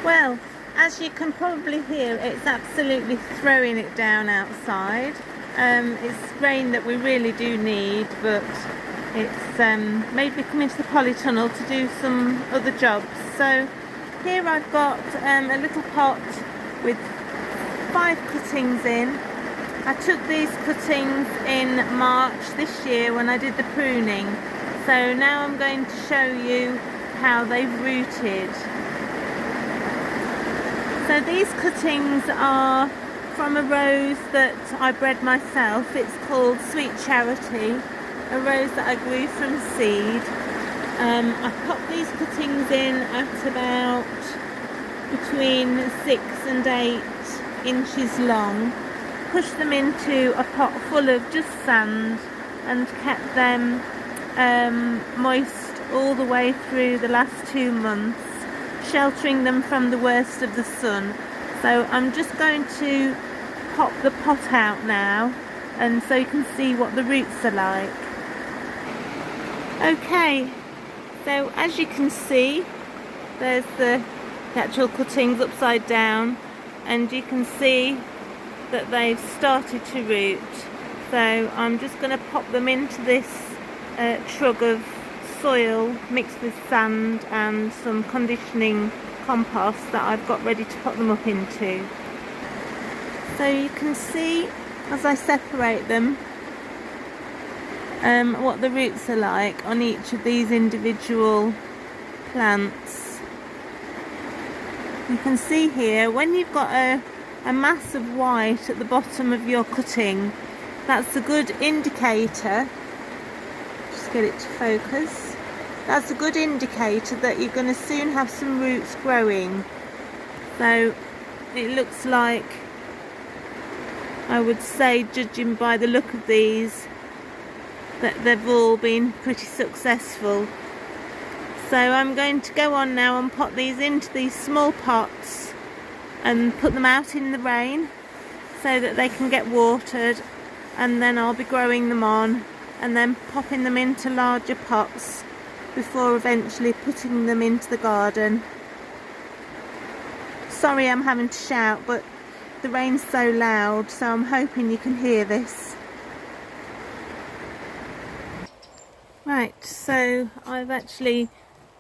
Well, as you can probably hear, it's absolutely throwing it down outside. It's rain that we really do need, but it's made me come into the polytunnel to do some other jobs. So here I've got a little pot with 5 cuttings in. I took these cuttings in March this year when I did the pruning. So now I'm going to show you how they've rooted. So these cuttings are from a rose that I bred myself. It's called Sweet Charity, a rose that I grew from seed. I popped these cuttings in at about between 6 and 8 inches long, pushed them into a pot full of just sand and kept them moist all the way through the last 2 months, sheltering them from the worst of the sun. So I'm just going to pop the pot out now, and so you can see what the roots are like. Okay, so as you can see, there's the actual cuttings upside down, and you can see that they've started to root. So I'm just going to pop them into this trug of soil mixed with sand and some conditioning compost that I've got ready to put them up into. So you can see as I separate them what the roots are like on each of these individual plants. You can see here when you've got a mass of white at the bottom of your cutting, that's a good indicator. Just get it to focus. That's a good indicator that you're going to soon have some roots growing. So it looks like, I would say, judging by the look of these, that they've all been pretty successful. So I'm going to go on now and put these into these small pots and put them out in the rain so that they can get watered, and then I'll be growing them on and then popping them into larger pots before eventually putting them into the garden. Sorry I'm having to shout, but the rain's so loud, so I'm hoping you can hear this. Right, so I've actually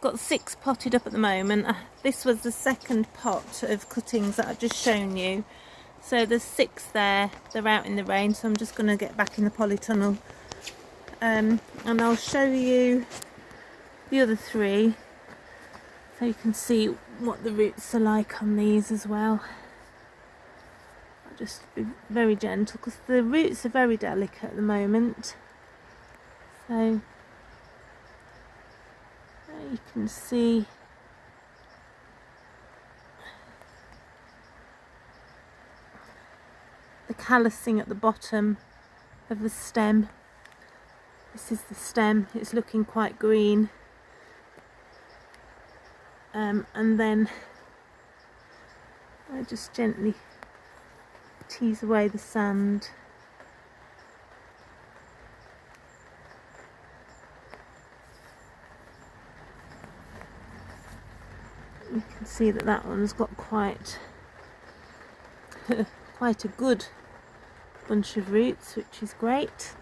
got 6 potted up at the moment. This was the second pot of cuttings that I've just shown you. So there's 6 there, they're out in the rain, so I'm just going to get back in the polytunnel. And I'll show you the other 3 so you can see what the roots are like on these as well. I'll just be very gentle because the roots are very delicate at the moment. So you can see the callousing at the bottom of the stem. This is the stem, it's looking quite green. And then I just gently tease away the sand. You can see that that one's got quite quite a good bunch of roots, which is great.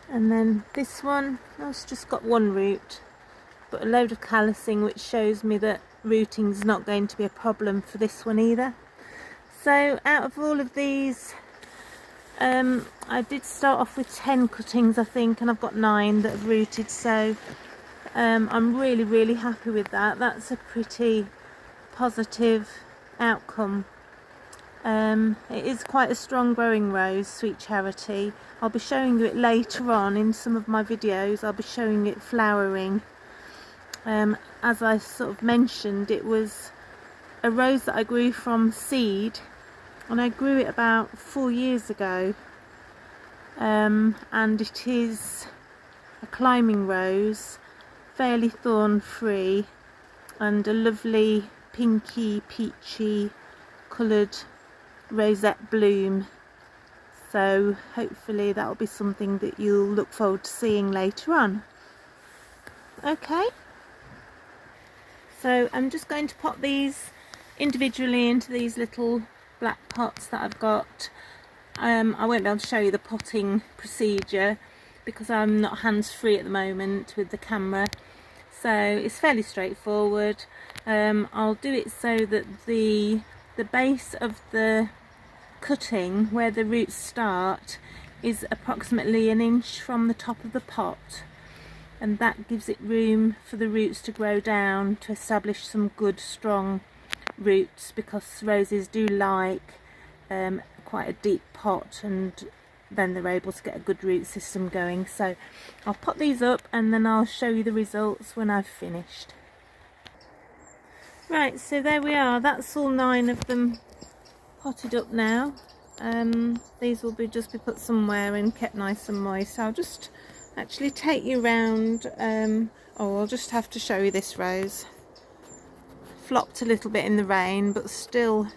And then this one, it's just got 1 root, but a load of callousing, which shows me that rooting is not going to be a problem for this one either. So out of all of these, I did start off with 10 cuttings I think, and I've got 9 that have rooted, so I'm really happy with that. That's a pretty positive outcome. It is quite a strong growing rose, Sweet Charity. I'll be showing you it later on in some of my videos. I'll be showing it flowering. As I sort of mentioned, it was a rose that I grew from seed, and I grew it about 4 years ago, and it is a climbing rose, fairly thorn free, and a lovely pinky peachy coloured rosette bloom. So hopefully that'll be something that you'll look forward to seeing later on. Okay, So I'm just going to pop these individually into these little black pots that I've got. I won't be able to show you the potting procedure because I'm not hands-free at the moment with the camera, so it's fairly straightforward. I'll do it so that the base of the cutting, where the roots start, is approximately 1 inch from the top of the pot, and that gives it room for the roots to grow down to establish some good strong roots, because roses do like quite a deep pot, and then they're able to get a good root system going. So I'll pot these up and then I'll show you the results when I've finished. Right, so there we are, that's all 9 of them potted up now. These will just be put somewhere and kept nice and moist. I'll just actually take you round. I'll just have to show you this rose. Flopped a little bit in the rain, but still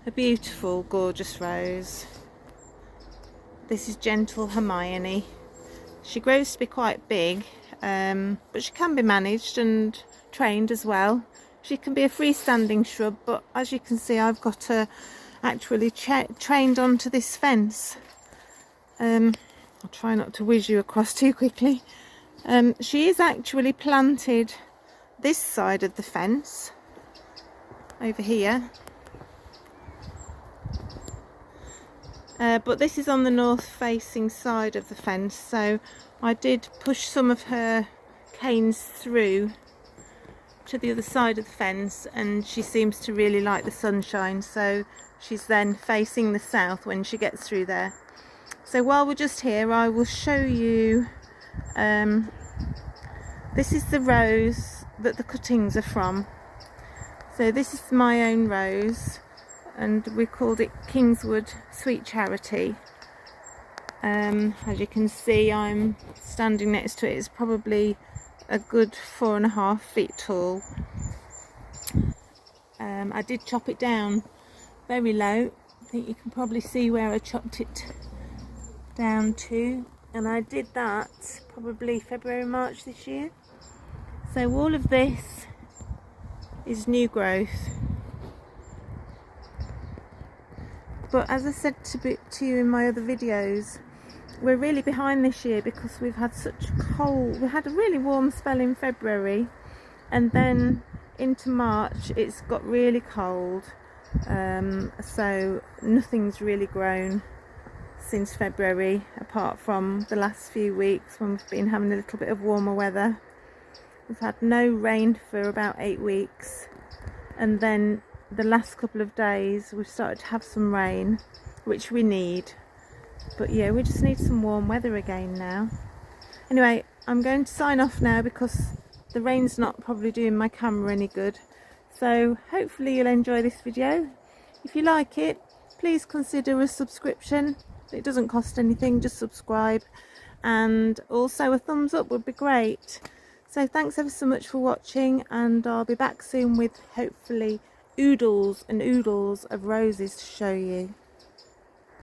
a beautiful, gorgeous rose. This is Gentle Hermione. She grows to be quite big, but she can be managed and trained as well. She can be a freestanding shrub, but as you can see, I've got her actually trained onto this fence. I'll try not to whiz you across too quickly. She is actually planted this side of the fence, over here. But this is on the north facing side of the fence, so I did push some of her canes through to the other side of the fence, and she seems to really like the sunshine, so she's then facing the south when she gets through there. So while we're just here, I will show you, this is the rose that the cuttings are from. So this is my own rose, and we called it Kingswood Sweet Charity. As you can see, I'm standing next to it. It's probably a good 4.5 feet tall. I did chop it down very low. I think you can probably see where I chopped it down to, and I did that probably February, March this year. So all of this is new growth. But as I said to you in my other videos, we're really behind this year because we've had such cold. We had a really warm spell in February, and then into March it's got really cold. So nothing's really grown since February, apart from the last few weeks when we've been having a little bit of warmer weather. We've had no rain for about 8 weeks, and then the last couple of days we've started to have some rain, which we need. But yeah, we just need some warm weather again now. Anyway, I'm going to sign off now because the rain's not probably doing my camera any good. So hopefully you'll enjoy this video. If you like it, please consider a subscription. It doesn't cost anything, just subscribe. And also a thumbs up would be great. So thanks ever so much for watching, and I'll be back soon with hopefully oodles and oodles of roses to show you.